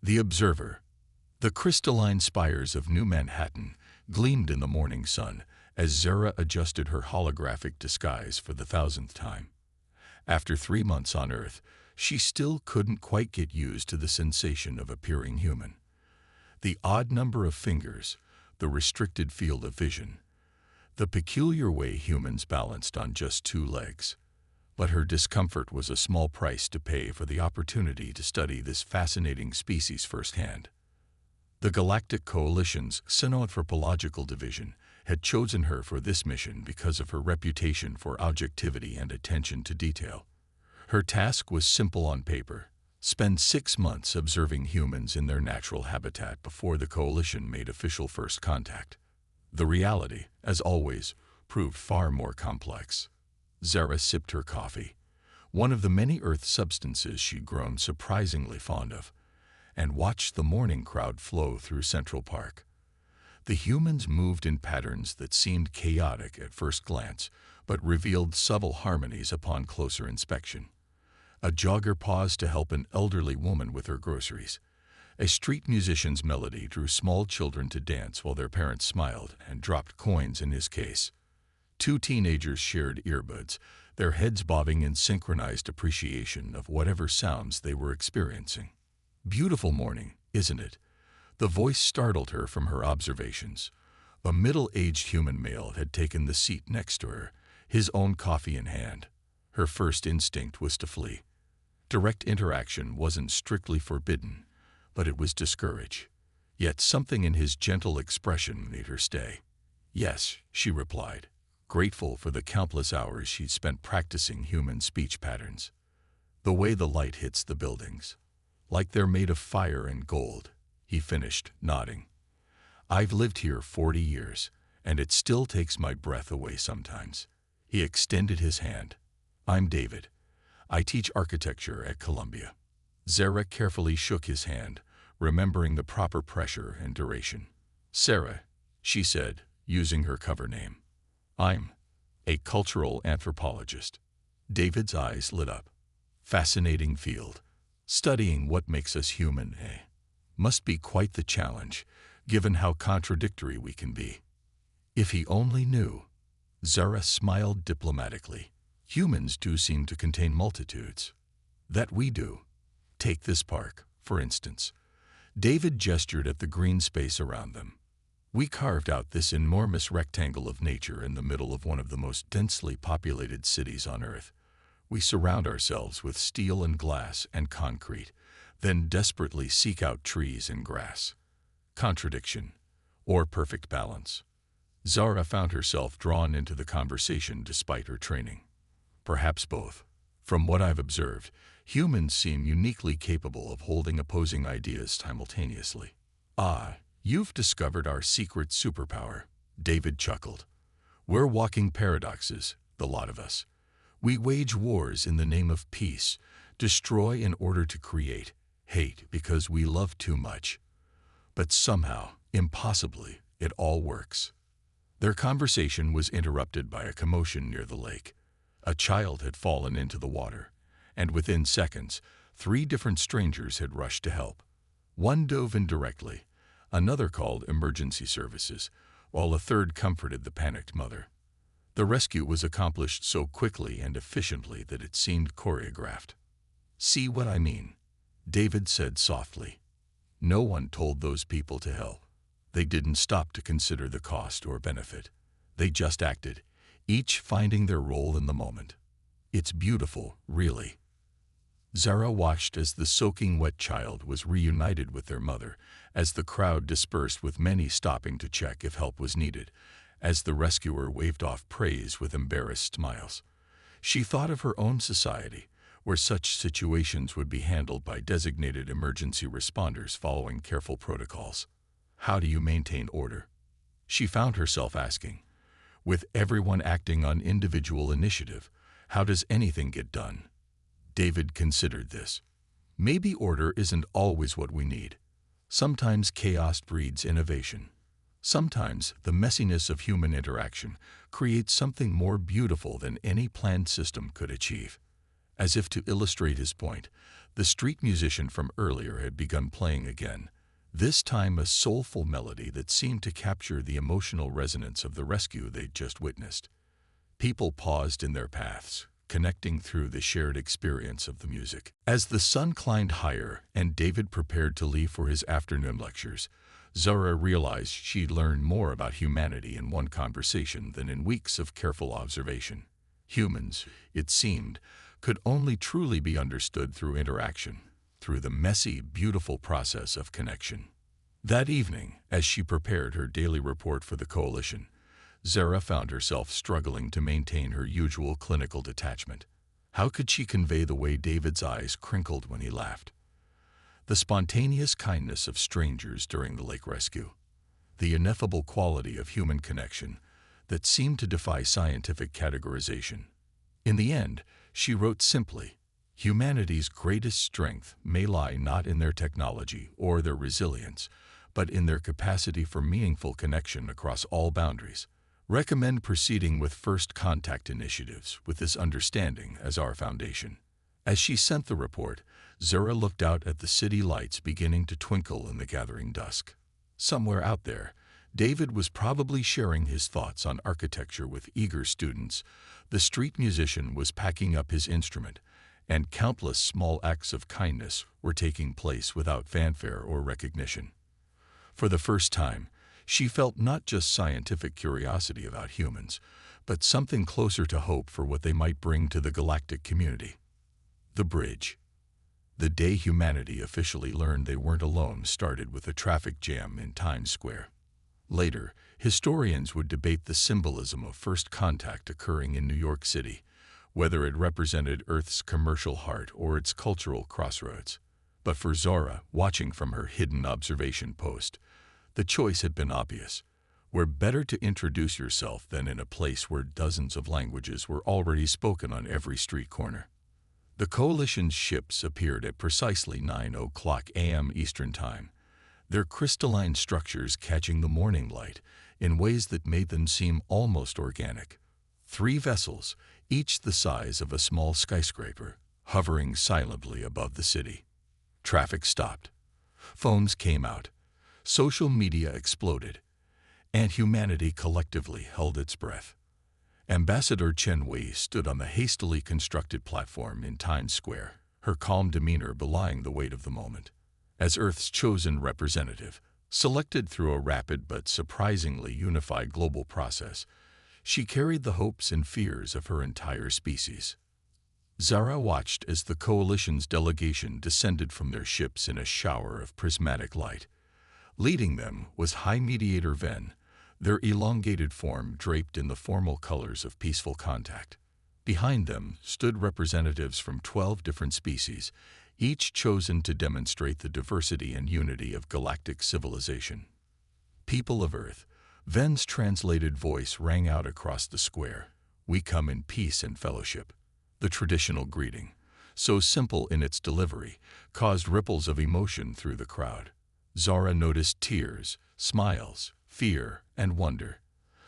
The Observer. The crystalline spires of New Manhattan gleamed in the morning sun as Zara adjusted her holographic disguise for the thousandth time. After 3 months on Earth, she still couldn't quite get used to the sensation of appearing human. The odd number of fingers, the restricted field of vision, the peculiar way humans balanced on just 2 legs. But her discomfort was a small price to pay for the opportunity to study this fascinating species firsthand. The Galactic Coalition's Xenoanthropological Division had chosen her for this mission because of her reputation for objectivity and attention to detail. Her task was simple on paper: spend 6 months observing humans in their natural habitat before the Coalition made official first contact. The reality, as always, proved far more complex. Zara sipped her coffee, one of the many Earth substances she'd grown surprisingly fond of, and watched the morning crowd flow through Central Park. The humans moved in patterns that seemed chaotic at first glance, but revealed subtle harmonies upon closer inspection. A jogger paused to help an elderly woman with her groceries. A street musician's melody drew small children to dance while their parents smiled and dropped coins in his case. 2 teenagers shared earbuds, their heads bobbing in synchronized appreciation of whatever sounds they were experiencing. "Beautiful morning, isn't it?" The voice startled her from her observations. A middle-aged human male had taken the seat next to her, his own coffee in hand. Her first instinct was to flee. Direct interaction wasn't strictly forbidden, but it was discouraged. Yet something in his gentle expression made her stay. "Yes," she replied, grateful for the countless hours she'd spent practicing human speech patterns. "The way the light hits the buildings, like they're made of fire and gold," he finished, nodding. "I've lived here 40 years, and it still takes my breath away sometimes." He extended his hand. "I'm David. I teach architecture at Columbia." Zara carefully shook his hand, remembering the proper pressure and duration. "Sarah," she said, using her cover name. "I'm a cultural anthropologist." David's eyes lit up. "Fascinating field. Studying what makes us human, eh? Must be quite the challenge, given how contradictory we can be." If he only knew. Zara smiled diplomatically. "Humans do seem to contain multitudes." "That we do. Take this park, for instance." David gestured at the green space around them. "We carved out this enormous rectangle of nature in the middle of one of the most densely populated cities on Earth. We surround ourselves with steel and glass and concrete, then desperately seek out trees and grass. Contradiction, or perfect balance?" Zara found herself drawn into the conversation despite her training. "Perhaps both. From what I've observed, humans seem uniquely capable of holding opposing ideas simultaneously." "Ah, you've discovered our secret superpower," David chuckled. "We're walking paradoxes, the lot of us. We wage wars in the name of peace, destroy in order to create, hate because we love too much. But somehow, impossibly, it all works." Their conversation was interrupted by a commotion near the lake. A child had fallen into the water, and within seconds, 3 different strangers had rushed to help. One dove in directly, another called emergency services, while a third comforted the panicked mother. The rescue was accomplished so quickly and efficiently that it seemed choreographed. "See what I mean?" David said softly. "No one told those people to help. They didn't stop to consider the cost or benefit. They just acted, each finding their role in the moment. It's beautiful, really." Zara watched as the soaking wet child was reunited with their mother, as the crowd dispersed with many stopping to check if help was needed, as the rescuer waved off praise with embarrassed smiles. She thought of her own society, where such situations would be handled by designated emergency responders following careful protocols. How do you maintain order? She found herself asking. With everyone acting on individual initiative, how does anything get done? David considered this. Maybe order isn't always what we need. Sometimes chaos breeds innovation. Sometimes the messiness of human interaction creates something more beautiful than any planned system could achieve. As if to illustrate his point, the street musician from earlier had begun playing again, this time a soulful melody that seemed to capture the emotional resonance of the rescue they'd just witnessed. People paused in their paths, connecting through the shared experience of the music. As the sun climbed higher and David prepared to leave for his afternoon lectures, Zara realized she'd learned more about humanity in one conversation than in weeks of careful observation. Humans, it seemed, could only truly be understood through interaction, through the messy, beautiful process of connection. That evening, as she prepared her daily report for the coalition, Zara found herself struggling to maintain her usual clinical detachment. How could she convey the way David's eyes crinkled when he laughed? The spontaneous kindness of strangers during the lake rescue, the ineffable quality of human connection that seemed to defy scientific categorization. In the end, she wrote simply, "Humanity's greatest strength may lie not in their technology or their resilience, but in their capacity for meaningful connection across all boundaries. Recommend proceeding with first contact initiatives with this understanding as our foundation." As she sent the report, Zara looked out at the city lights beginning to twinkle in the gathering dusk. Somewhere out there, David was probably sharing his thoughts on architecture with eager students. The street musician was packing up his instrument, and countless small acts of kindness were taking place without fanfare or recognition. For the first time, she felt not just scientific curiosity about humans, but something closer to hope for what they might bring to the galactic community. The bridge. The day humanity officially learned they weren't alone started with a traffic jam in Times Square. Later, historians would debate the symbolism of first contact occurring in New York City, whether it represented Earth's commercial heart or its cultural crossroads. But for Zara, watching from her hidden observation post, the choice had been obvious. Where better to introduce yourself than in a place where dozens of languages were already spoken on every street corner. The coalition's ships appeared at precisely 9:00 a.m. Eastern Time, their crystalline structures catching the morning light in ways that made them seem almost organic. 3 vessels, each the size of a small skyscraper, hovering silently above the city. Traffic stopped. Phones came out. Social media exploded, and humanity collectively held its breath. Ambassador Chen Wei stood on the hastily constructed platform in Times Square, her calm demeanor belying the weight of the moment. As Earth's chosen representative, selected through a rapid but surprisingly unified global process, she carried the hopes and fears of her entire species. Zara watched as the coalition's delegation descended from their ships in a shower of prismatic light. Leading them was High Mediator Ven, their elongated form draped in the formal colors of peaceful contact. Behind them stood representatives from 12 different species, each chosen to demonstrate the diversity and unity of galactic civilization. People of Earth, Ven's translated voice rang out across the square. "We come in peace and fellowship." The traditional greeting, so simple in its delivery, caused ripples of emotion through the crowd. Zara noticed tears, smiles, fear, and wonder,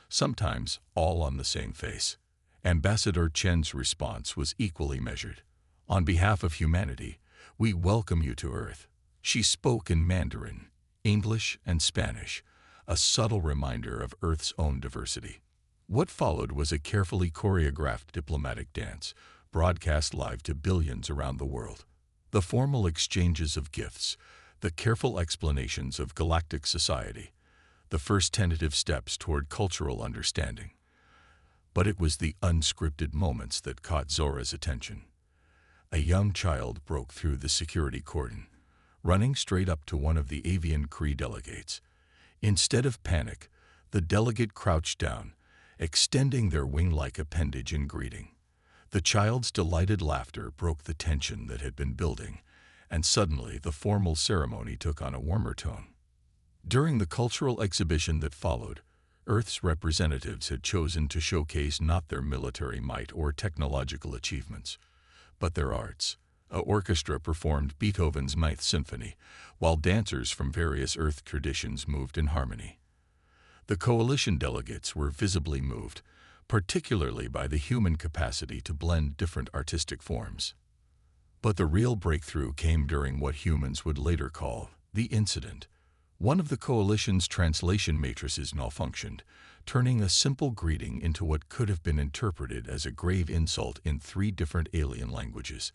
sometimes all on the same face. Ambassador Chen's response was equally measured. "On behalf of humanity, we welcome you to Earth." She spoke in Mandarin, English, and Spanish, a subtle reminder of Earth's own diversity. What followed was a carefully choreographed diplomatic dance, broadcast live to billions around the world. The formal exchanges of gifts, the careful explanations of galactic society, the first tentative steps toward cultural understanding. But it was the unscripted moments that caught Zora's attention. A young child broke through the security cordon, running straight up to one of the avian Cree delegates. Instead of panic, the delegate crouched down, extending their wing-like appendage in greeting. The child's delighted laughter broke the tension that had been building, and suddenly the formal ceremony took on a warmer tone. During the cultural exhibition that followed, Earth's representatives had chosen to showcase not their military might or technological achievements, but their arts. An orchestra performed Beethoven's Ninth Symphony, while dancers from various Earth traditions moved in harmony. The coalition delegates were visibly moved, particularly by the human capacity to blend different artistic forms. But the real breakthrough came during what humans would later call the incident. One of the coalition's translation matrices malfunctioned, turning a simple greeting into what could have been interpreted as a grave insult in 3 different alien languages.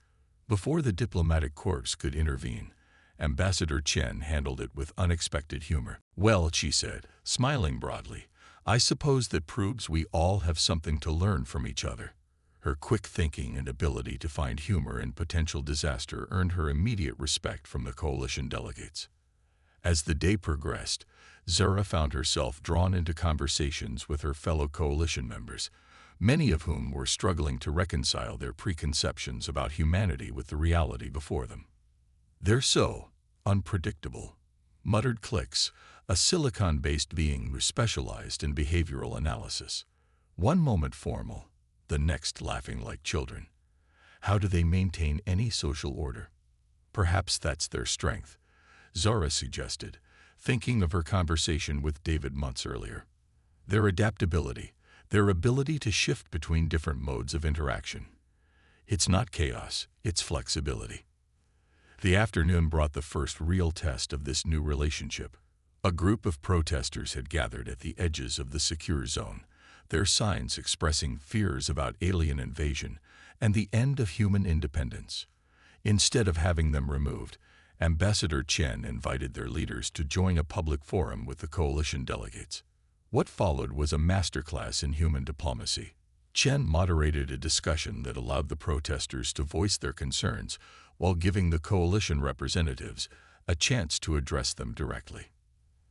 Before the diplomatic corps could intervene, Ambassador Chen handled it with unexpected humor. "Well," she said, smiling broadly, "I suppose that proves we all have something to learn from each other." Her quick thinking and ability to find humor in potential disaster earned her immediate respect from the coalition delegates. As the day progressed, Zara found herself drawn into conversations with her fellow coalition members, many of whom were struggling to reconcile their preconceptions about humanity with the reality before them. "They're so unpredictable," muttered Clix, a silicon-based being who specialized in behavioral analysis. "One moment formal, the next laughing like children. How do they maintain any social order?" "Perhaps that's their strength," Zara suggested, thinking of her conversation with David months earlier. "Their adaptability, their ability to shift between different modes of interaction. It's not chaos, it's flexibility." The afternoon brought the first real test of this new relationship. A group of protesters had gathered at the edges of the secure zone, their signs expressing fears about alien invasion and the end of human independence. Instead of having them removed, Ambassador Chen invited their leaders to join a public forum with the coalition delegates. What followed was a masterclass in human diplomacy. Chen moderated a discussion that allowed the protesters to voice their concerns while giving the coalition representatives a chance to address them directly.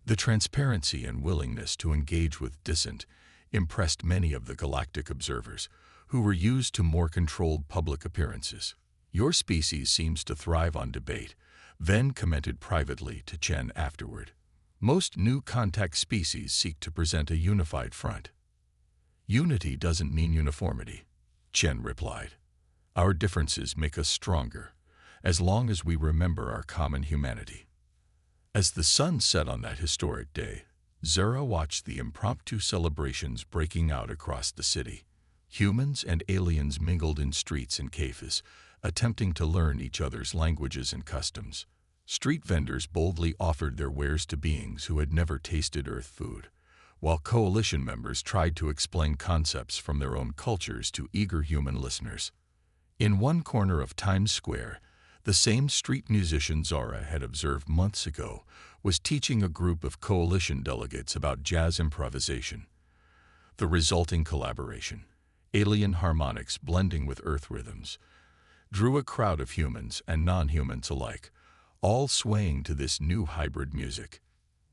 The transparency and willingness to engage with dissent impressed many of the galactic observers, who were used to more controlled public appearances. "Your species seems to thrive on debate," Ven commented privately to Chen afterward. "Most new contact species seek to present a unified front." "Unity doesn't mean uniformity," Chen replied. "Our differences make us stronger, as long as we remember our common humanity." As the sun set on that historic day, Zara watched the impromptu celebrations breaking out across the city. Humans and aliens mingled in streets and cafes, attempting to learn each other's languages and customs. Street vendors boldly offered their wares to beings who had never tasted Earth food, while coalition members tried to explain concepts from their own cultures to eager human listeners. In one corner of Times Square, the same street musician Zara had observed months ago was teaching a group of coalition delegates about jazz improvisation. The resulting collaboration, alien harmonics blending with Earth rhythms, drew a crowd of humans and non-humans alike, all swaying to this new hybrid music.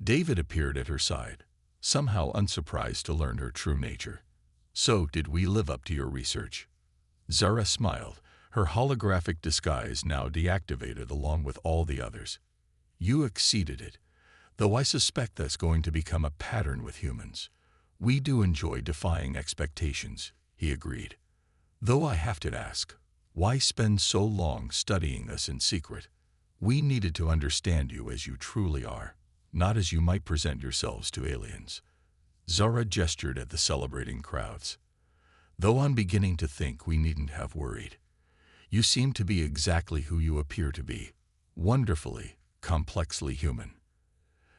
David appeared at her side, somehow unsurprised to learn her true nature. "So, did we live up to your research?" Zara smiled, her holographic disguise now deactivated along with all the others. "You exceeded it, though I suspect that's going to become a pattern with humans. We do enjoy defying expectations," he agreed. "Though I have to ask, why spend so long studying us in secret? We needed to understand you as you truly are, not as you might present yourselves to aliens." Zara gestured at the celebrating crowds. "Though I'm beginning to think we needn't have worried. You seem to be exactly who you appear to be, wonderfully, complexly human."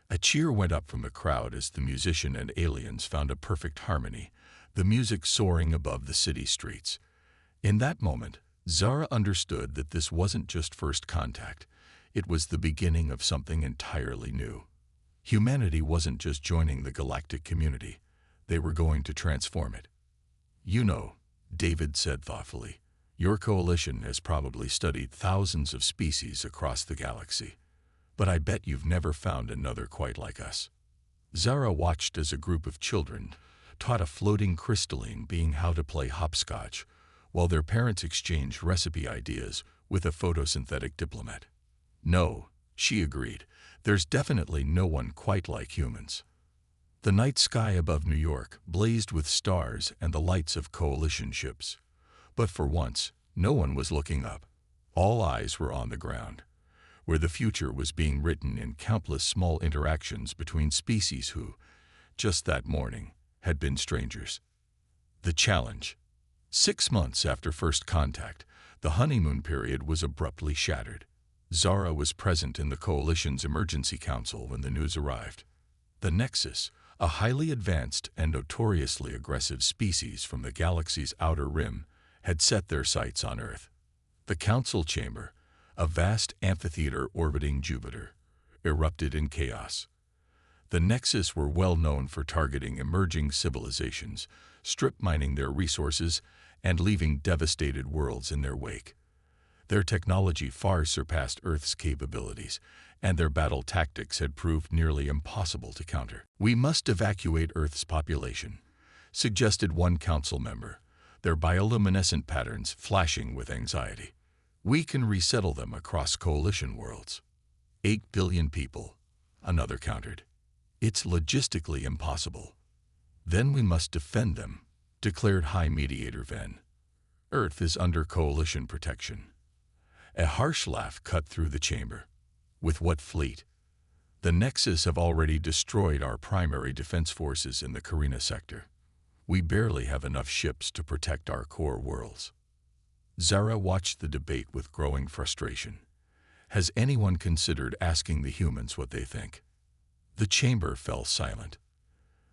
A cheer went up from the crowd as the musician and aliens found a perfect harmony, the music soaring above the city streets. In that moment, Zara understood that this wasn't just first contact, it was the beginning of something entirely new. Humanity wasn't just joining the galactic community, they were going to transform it. "You know," David said thoughtfully, "your coalition has probably studied thousands of species across the galaxy, but I bet you've never found another quite like us." Zara watched as a group of children taught a floating crystalline being how to play hopscotch, while their parents exchanged recipe ideas with a photosynthetic diplomat. "No," she agreed, "there's definitely no one quite like humans." The night sky above New York blazed with stars and the lights of coalition ships. But for once, no one was looking up. All eyes were on the ground, where the future was being written in countless small interactions between species who, just that morning, had been strangers. The challenge. 6 months after first contact, the honeymoon period was abruptly shattered. Zara was present in the Coalition's Emergency Council when the news arrived. The Nexus, a highly advanced and notoriously aggressive species from the galaxy's outer rim, had set their sights on Earth. The Council Chamber, a vast amphitheater orbiting Jupiter, erupted in chaos. The Nexus were well known for targeting emerging civilizations, strip mining their resources, and leaving devastated worlds in their wake. Their technology far surpassed Earth's capabilities, and their battle tactics had proved nearly impossible to counter. "We must evacuate Earth's population," suggested one council member, their bioluminescent patterns flashing with anxiety. "We can resettle them across Coalition worlds." 8 billion people, another countered. "It's logistically impossible." "Then we must defend them," declared High Mediator Ven. "Earth is under Coalition protection." A harsh laugh cut through the chamber. "With what fleet? The Nexus have already destroyed our primary defense forces in the Carina sector. We barely have enough ships to protect our core worlds." Zara watched the debate with growing frustration. Has anyone considered asking the humans what they think? The chamber fell silent.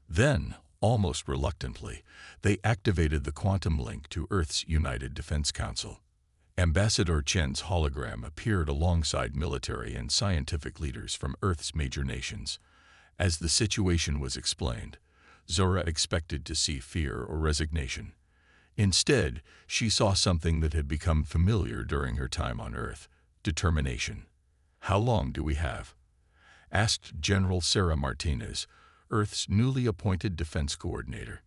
Then, almost reluctantly, they activated the quantum link to Earth's United Defense Council. Ambassador Chen's hologram appeared alongside military and scientific leaders from Earth's major nations. As the situation was explained, Zora expected to see fear or resignation. Instead, she saw something that had become familiar during her time on Earth: determination. "How long do we have?" asked General Sarah Martinez, Earth's newly appointed defense coordinator.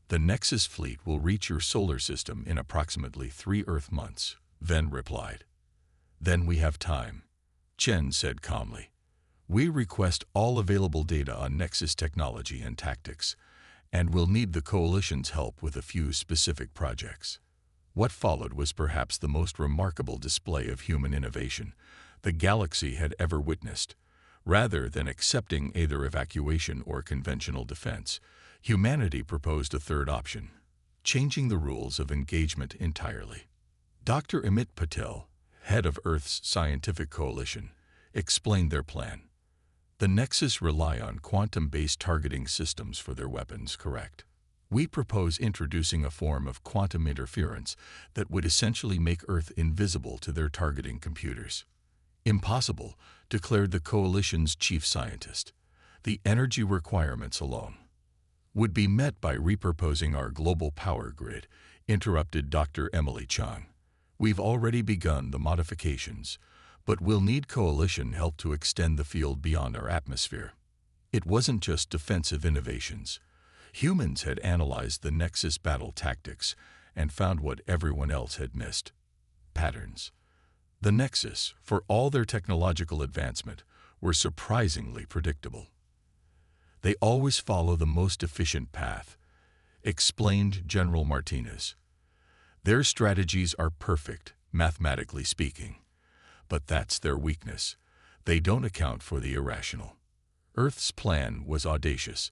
"The Nexus fleet will reach your solar system in approximately 3 Earth months," Ven replied. "Then we have time," Chen said calmly. "We request all available data on Nexus technology and tactics, and will need the Coalition's help with a few specific projects." What followed was perhaps the most remarkable display of human innovation the galaxy had ever witnessed. Rather than accepting either evacuation or conventional defense, humanity proposed a third option: changing the rules of engagement entirely. Dr. Amit Patel, head of Earth's Scientific Coalition, explained their plan. "The Nexus rely on quantum-based targeting systems for their weapons, correct? We propose introducing a form of quantum interference that would essentially make Earth invisible to their targeting computers." "Impossible," declared the Coalition's chief scientist. "The energy requirements alone would be met by repurposing our global power grid," interrupted Dr. Emily Chang. "We've already begun the modifications, but we'll need Coalition help to extend the field beyond our atmosphere." It wasn't just defensive innovations. Humans had analyzed the Nexus battle tactics and found what everyone else had missed: patterns. The Nexus, for all their technological advancement, were surprisingly predictable. "They always follow the most efficient path," explained General Martinez. "Their strategies are perfect, mathematically speaking. But that's their weakness. They don't account for the irrational." Earth's plan was audacious.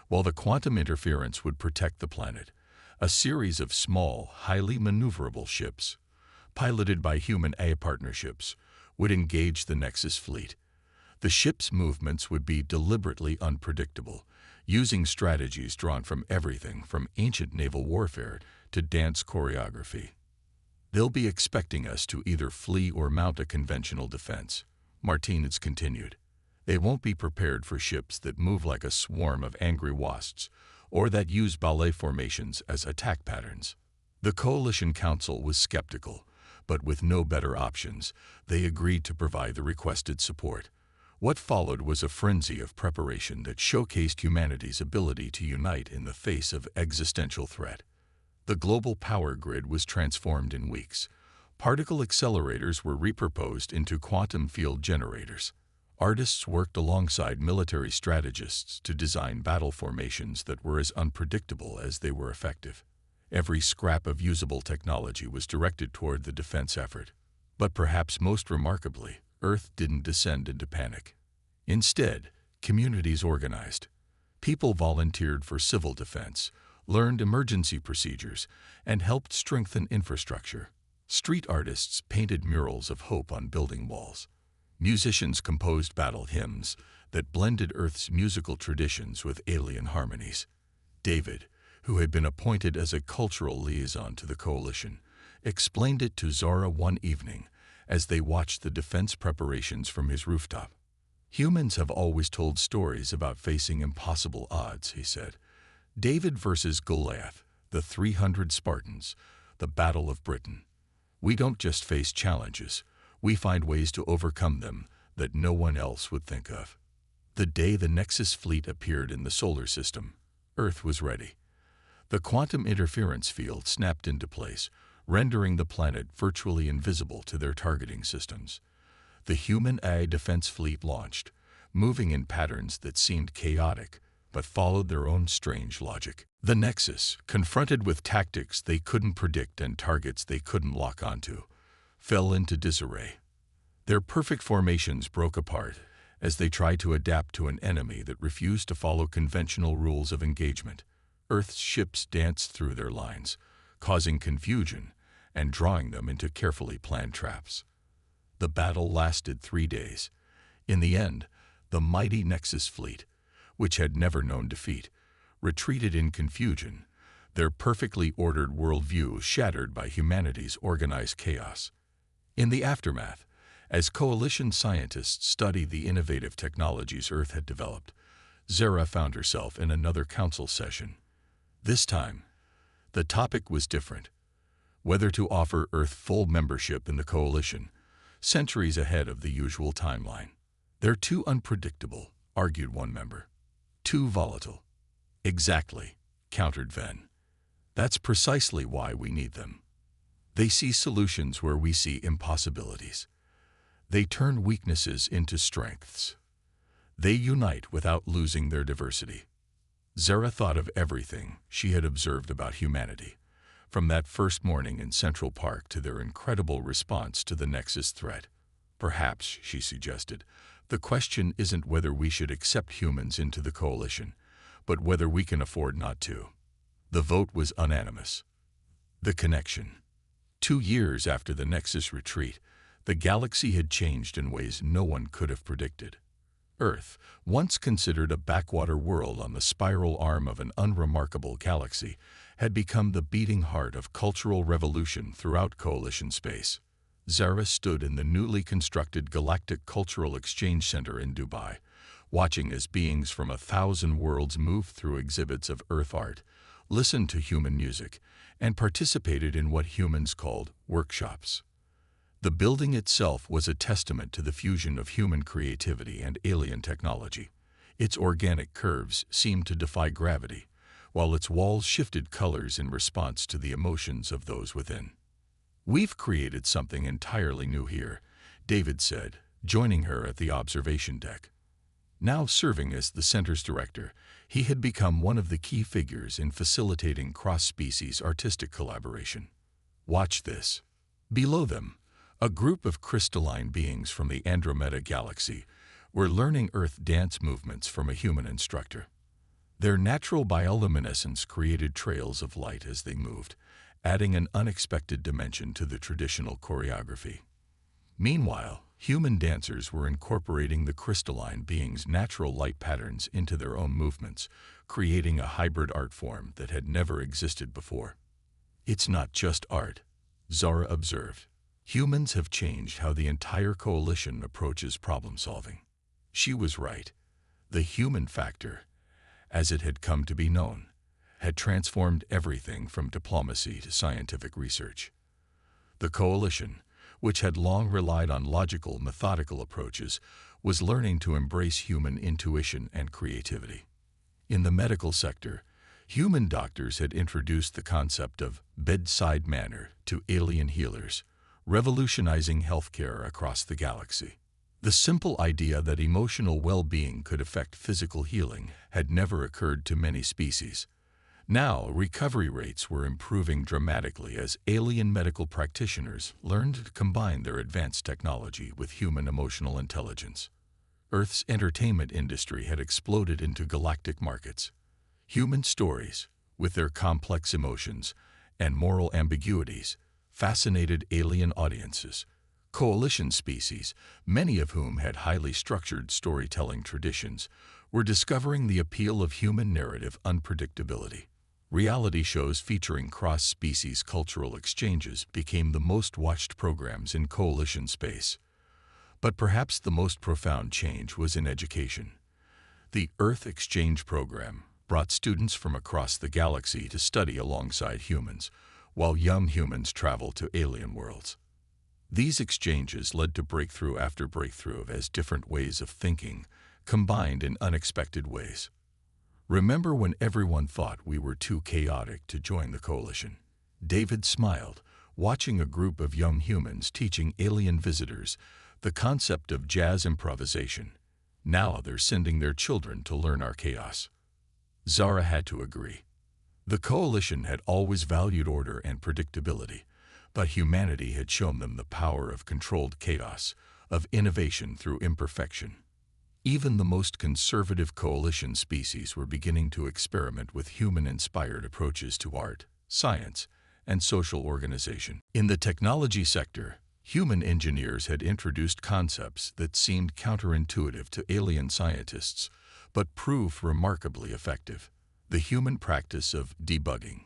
While the quantum interference would protect the planet, a series of small, highly maneuverable ships, piloted by human-AI partnerships, would engage the Nexus fleet. The ship's movements would be deliberately unpredictable, using strategies drawn from everything from ancient naval warfare to dance choreography. "They'll be expecting us to either flee or mount a conventional defense," Martinez continued. "They won't be prepared for ships that move like a swarm of angry wasps, or that use ballet formations as attack patterns." The Coalition Council was skeptical, but with no better options, they agreed to provide the requested support. What followed was a frenzy of preparation that showcased humanity's ability to unite in the face of existential threat. The global power grid was transformed in weeks. Particle accelerators were repurposed into quantum field generators. Artists worked alongside military strategists to design battle formations that were as unpredictable as they were effective. Every scrap of usable technology was directed toward the defense effort. But perhaps most remarkably, Earth didn't descend into panic. Instead, communities organized. People volunteered for civil defense, learned emergency procedures, and helped strengthen infrastructure. Street artists painted murals of hope on building walls. Musicians composed battle hymns that blended Earth's musical traditions with alien harmonies. David, who had been appointed as a cultural liaison to the coalition, explained it to Zara one evening as they watched the defense preparations from his rooftop. Humans have always told stories about facing impossible odds, he said. David versus Goliath, the 300 Spartans, the Battle of Britain. We don't just face challenges, we find ways to overcome them that no one else would think of. The day the Nexus fleet appeared in the solar system, Earth was ready. The quantum interference field snapped into place, rendering the planet virtually invisible to their targeting systems. The human AI defense fleet launched, moving in patterns that seemed chaotic, but followed their own strange logic. The Nexus, confronted with tactics they couldn't predict and targets they couldn't lock onto, fell into disarray. Their perfect formations broke apart as they tried to adapt to an enemy that refused to follow conventional rules of engagement. Earth's ships danced through their lines, causing confusion and drawing them into carefully planned traps. The battle lasted 3 days. In the end, the mighty Nexus fleet, which had never known defeat, retreated in confusion, their perfectly ordered worldview shattered by humanity's organized chaos. In the aftermath, as coalition scientists studied the innovative technologies Earth had developed, Zara found herself in another council session. This time, the topic was different: whether to offer Earth full membership in the coalition, centuries ahead of the usual timeline. They're too unpredictable, argued one member. Too volatile. Exactly, countered Ven. That's precisely why we need them. They see solutions where we see impossibilities. They turn weaknesses into strengths. They unite without losing their diversity. Zara thought of everything she had observed about humanity, from that first morning in Central Park to their incredible response to the Nexus threat. Perhaps, she suggested, the question isn't whether we should accept humans into the coalition, but whether we can afford not to. The vote was unanimous. The connection. 2 years after the Nexus retreat, the galaxy had changed in ways no one could have predicted. Earth, once considered a backwater world on the spiral arm of an unremarkable galaxy, had become the beating heart of cultural revolution throughout coalition space. Zara stood in the newly constructed Galactic Cultural Exchange Center in Dubai, watching as beings from 1,000 worlds moved through exhibits of Earth art, listened to human music, and participated in what humans called workshops. The building itself was a testament to the fusion of human creativity and alien technology. Its organic curves seemed to defy gravity, while its walls shifted colors in response to the emotions of those within. "We've created something entirely new here," David said, joining her at the observation deck. Now serving as the center's director, he had become one of the key figures in facilitating cross-species artistic collaboration. Watch this. Below them, a group of crystalline beings from the Andromeda galaxy were learning Earth dance movements from a human instructor. Their natural bioluminescence created trails of light as they moved, adding an unexpected dimension to the traditional choreography. Meanwhile, human dancers were incorporating the crystalline beings' natural light patterns into their own movements, creating a hybrid art form that had never existed before. "It's not just art," Zara observed. "Humans have changed how the entire coalition approaches problem-solving." She was right. The human factor, as it had come to be known, had transformed everything from diplomacy to scientific research. The coalition, which had long relied on logical, methodical approaches, was learning to embrace human intuition and creativity. In the medical sector, human doctors had introduced the concept of bedside manner to alien healers, revolutionizing healthcare across the galaxy. The simple idea that emotional well-being could affect physical healing had never occurred to many species. Now, recovery rates were improving dramatically as alien medical practitioners learned to combine their advanced technology with human emotional intelligence. Earth's entertainment industry had exploded into galactic markets. Human stories, with their complex emotions and moral ambiguities, fascinated alien audiences. Coalition species, many of whom had highly structured storytelling traditions, were discovering the appeal of human narrative unpredictability. Reality shows featuring cross-species cultural exchanges became the most watched programs in coalition space. But perhaps the most profound change was in education. The Earth Exchange Program brought students from across the galaxy to study alongside humans, while young humans traveled to alien worlds. These exchanges led to breakthrough after breakthrough as different ways of thinking combined in unexpected ways. Remember when everyone thought we were too chaotic to join the coalition? David smiled, watching a group of young humans teaching alien visitors the concept of jazz improvisation. Now they're sending their children to learn our chaos. Zara had to agree. The coalition had always valued order and predictability, but humanity had shown them the power of controlled chaos, of innovation through imperfection. Even the most conservative coalition species were beginning to experiment with human-inspired approaches to art, science, and social organization. In the technology sector, human engineers had introduced concepts that seemed counterintuitive to alien scientists, but proved remarkably effective. The human practice of debugging,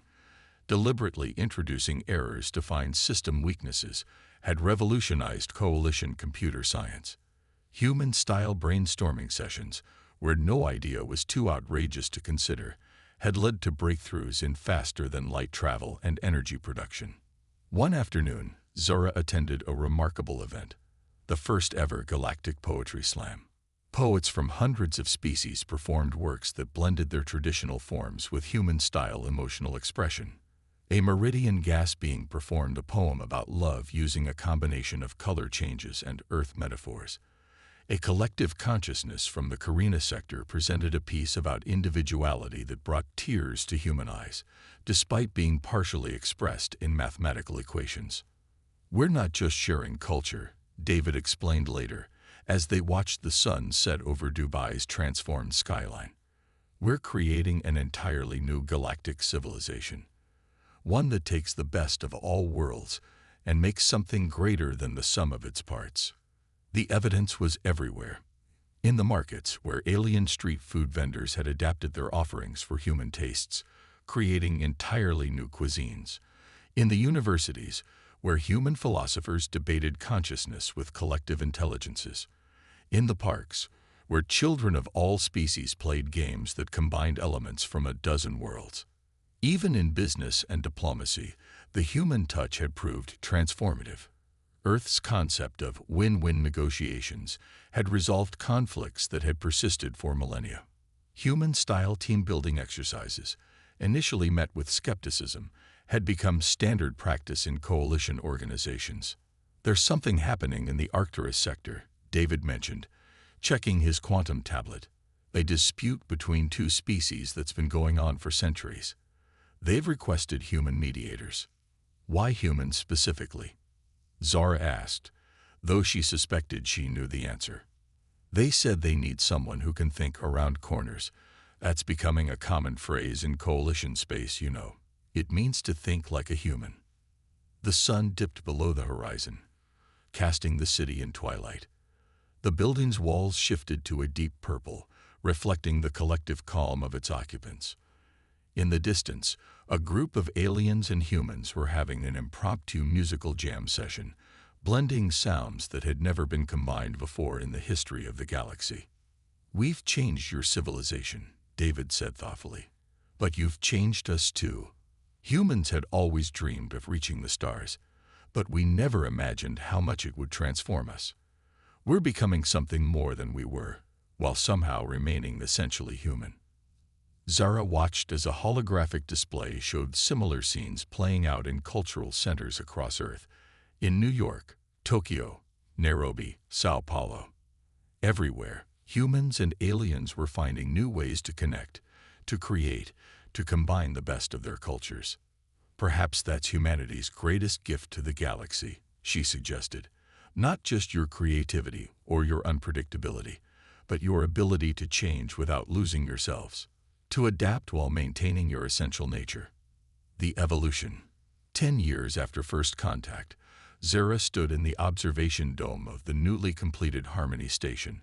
deliberately introducing errors to find system weaknesses, had revolutionized coalition computer science. Human-style brainstorming sessions, where no idea was too outrageous to consider, had led to breakthroughs in faster-than-light travel and energy production. One afternoon, Zara attended a remarkable event, the first-ever Galactic Poetry Slam. Poets from hundreds of species performed works that blended their traditional forms with human-style emotional expression. A meridian gas being performed a poem about love using a combination of color changes and earth metaphors. A collective consciousness from the Carina sector presented a piece about individuality that brought tears to human eyes, despite being partially expressed in mathematical equations. "We're not just sharing culture," David explained later, as they watched the sun set over Dubai's transformed skyline. "We're creating an entirely new galactic civilization, one that takes the best of all worlds and makes something greater than the sum of its parts." The evidence was everywhere. In the markets, where alien street food vendors had adapted their offerings for human tastes, creating entirely new cuisines. In the universities, where human philosophers debated consciousness with collective intelligences. In the parks, where children of all species played games that combined elements from a dozen worlds. Even in business and diplomacy, the human touch had proved transformative. Earth's concept of win-win negotiations had resolved conflicts that had persisted for millennia. Human-style team-building exercises, initially met with skepticism, had become standard practice in coalition organizations. "There's something happening in the Arcturus sector," David mentioned, checking his quantum tablet. "A dispute between two species that's been going on for centuries. They've requested human mediators." "Why humans specifically?" Zara asked, though she suspected she knew the answer. "They said they need someone who can think around corners. That's becoming a common phrase in coalition space, you know. It means to think like a human." The sun dipped below the horizon, casting the city in twilight. The building's walls shifted to a deep purple, reflecting the collective calm of its occupants. In the distance, a group of aliens and humans were having an impromptu musical jam session, blending sounds that had never been combined before in the history of the galaxy. "We've changed your civilization," David said thoughtfully. "But you've changed us too. Humans had always dreamed of reaching the stars, but we never imagined how much it would transform us. We're becoming something more than we were, while somehow remaining essentially human." Zara watched as a holographic display showed similar scenes playing out in cultural centers across Earth, in New York, Tokyo, Nairobi, Sao Paulo. Everywhere, humans and aliens were finding new ways to connect, to create, to combine the best of their cultures. "Perhaps that's humanity's greatest gift to the galaxy," she suggested. "Not just your creativity or your unpredictability, but your ability to change without losing yourselves." to adapt while maintaining your essential nature. The evolution. 10 years after first contact, Zara stood in the observation dome of the newly completed Harmony Station,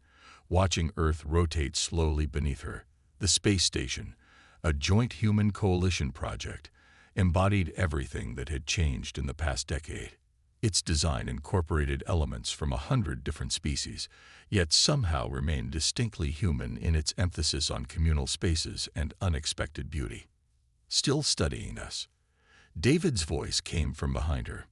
watching Earth rotate slowly beneath her. The space station, a joint human coalition project, embodied everything that had changed in the past decade. Its design incorporated elements from 100 different species, yet somehow remained distinctly human in its emphasis on communal spaces and unexpected beauty. Still studying us. David's voice came from behind her.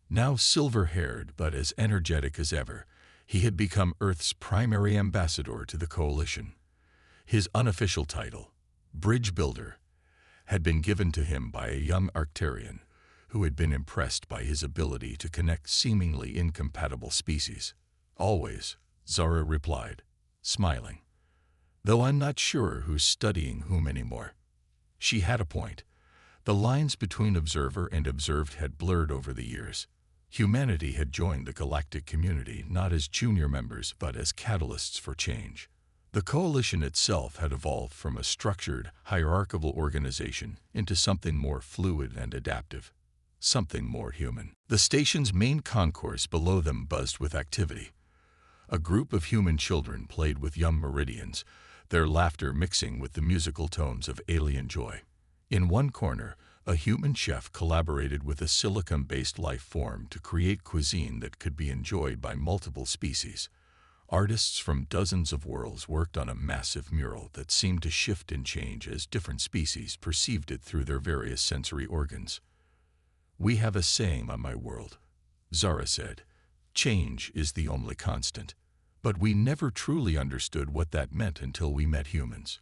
Now silver-haired but as energetic as ever, he had become Earth's primary ambassador to the coalition. His unofficial title, Bridge Builder, had been given to him by a young Arcturian who had been impressed by his ability to connect seemingly incompatible species. Always, Zara replied, smiling. Though I'm not sure who's studying whom anymore. She had a point. The lines between observer and observed had blurred over the years. Humanity had joined the galactic community not as junior members but as catalysts for change. The coalition itself had evolved from a structured, hierarchical organization into something more fluid and adaptive, something more human. The station's main concourse below them buzzed with activity. A group of human children played with young Meridians, their laughter mixing with the musical tones of alien joy. In one corner, a human chef collaborated with a silicon-based life form to create cuisine that could be enjoyed by multiple species. Artists from dozens of worlds worked on a massive mural that seemed to shift and change as different species perceived it through their various sensory organs. "We have a saying on my world," Zara said. "Change is the only constant." But we never truly understood what that meant until we met humans.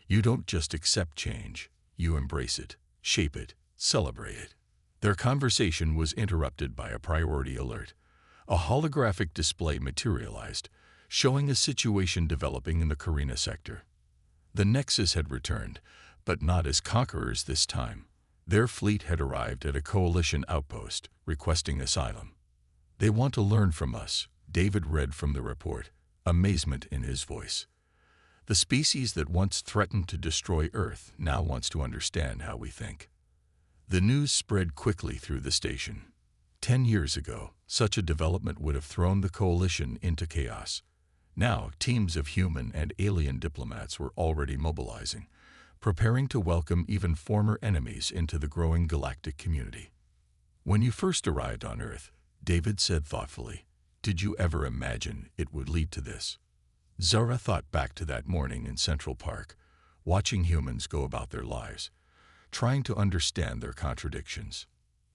You don't just accept change, you embrace it, shape it, celebrate it. Their conversation was interrupted by a priority alert. A holographic display materialized, showing a situation developing in the Carina sector. The Nexus had returned, but not as conquerors this time. Their fleet had arrived at a coalition outpost, requesting asylum. "They want to learn from us," David read from the report, amazement in his voice. "The species that once threatened to destroy Earth now wants to understand how we think." The news spread quickly through the station. 10 years ago, such a development would have thrown the coalition into chaos. Now, teams of human and alien diplomats were already mobilizing, preparing to welcome even former enemies into the growing galactic community. "When you first arrived on Earth," David said thoughtfully, "did you ever imagine it would lead to this?" Zara thought back to that morning in Central Park, watching humans go about their lives, trying to understand their contradictions.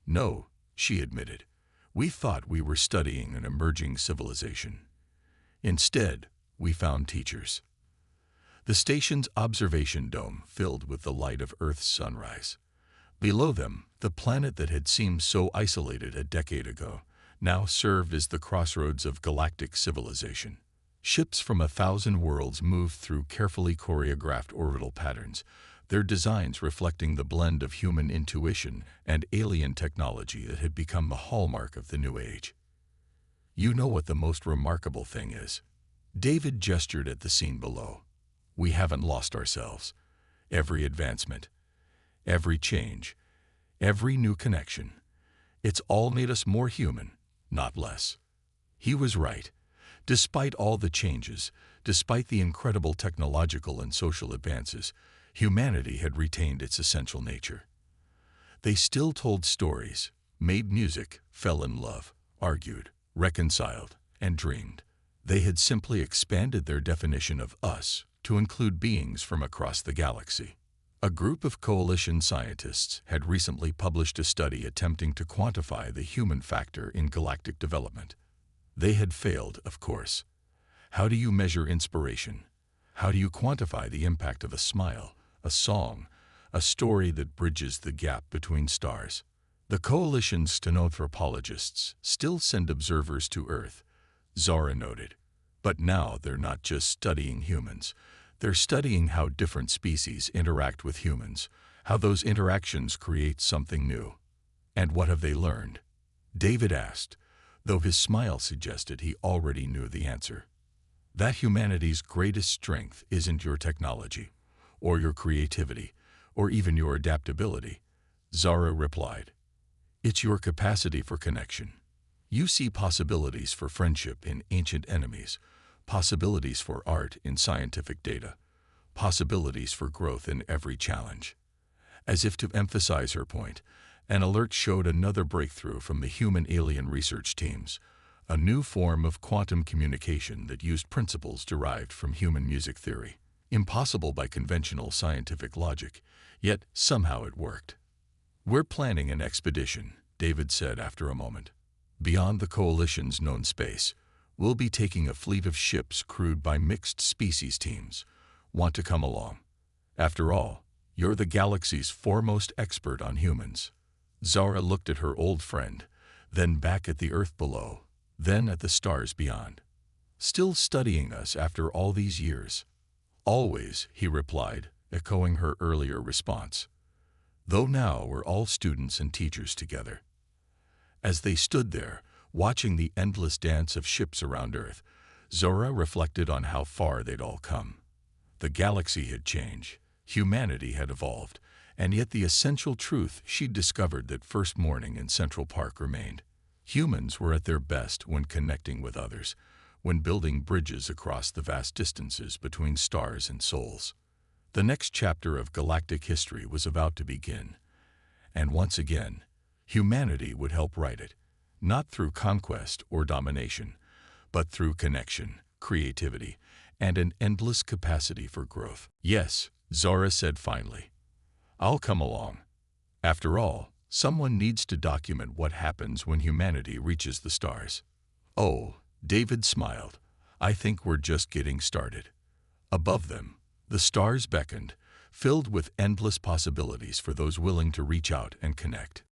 "No," she admitted. "We thought we were studying an emerging civilization. Instead, we found teachers." The station's observation dome filled with the light of Earth's sunrise. Below them, the planet that had seemed so isolated a decade ago now served as the crossroads of galactic civilization. Ships from 1,000 worlds moved through carefully choreographed orbital patterns, their designs reflecting the blend of human intuition and alien technology that had become the hallmark of the new age. "You know what the most remarkable thing is?" David gestured at the scene below. "We haven't lost ourselves. Every advancement, every change, every new connection, it's all made us more human, not less." He was right. Despite all the changes, despite the incredible technological and social advances, humanity had retained its essential nature. They still told stories, made music, fell in love, argued, reconciled, and dreamed. They had simply expanded their definition of us to include beings from across the galaxy. A group of coalition scientists had recently published a study attempting to quantify the human factor in galactic development. They had failed, of course. How do you measure inspiration? How do you quantify the impact of a smile, a song, a story that bridges the gap between stars? The coalition's stenanthropologists still send observers to Earth, Zara noted. But now they're not just studying humans. They're studying how different species interact with humans, how those interactions create something new. "And what have they learned?" David asked, though his smile suggested he already knew the answer. "That humanity's greatest strength isn't your technology, or your creativity, or even your adaptability. Zara replied, "It's your capacity for connection. You see possibilities for friendship in ancient enemies, possibilities for art in scientific data, possibilities for growth in every challenge." As if to emphasize her point, an alert showed another breakthrough from the human-alien research teams, a new form of quantum communication that used principles derived from human music theory. Impossible by conventional scientific logic, yet somehow it worked. "We're planning an expedition," David said after a moment. "Beyond the Coalition's known space, we'll be taking a fleet of ships crewed by mixed species teams. Want to come along? After all, you're the galaxy's foremost expert on humans." Zara looked at her old friend, then back at the Earth below, then at the stars beyond. "Still studying us after all these years?" "Always," he replied, echoing her earlier response. "Though now we're all students and teachers together." As they stood there, watching the endless dance of ships around Earth, Zora reflected on how far they'd all come. The galaxy had changed, humanity had evolved, and yet the essential truth she'd discovered that first morning in Central Park remained. Humans were at their best when connecting with others, when building bridges across the vast distances between stars and souls. The next chapter of galactic history was about to begin, and once again, humanity would help write it, not through conquest or domination, but through connection, creativity, and an endless capacity for growth. "Yes," Zara said finally. "I'll come along. After all, someone needs to document what happens when humanity reaches the stars." "Oh," David smiled, "I think we're just getting started." Above them, the stars beckoned, filled with endless possibilities for those willing to reach out and connect.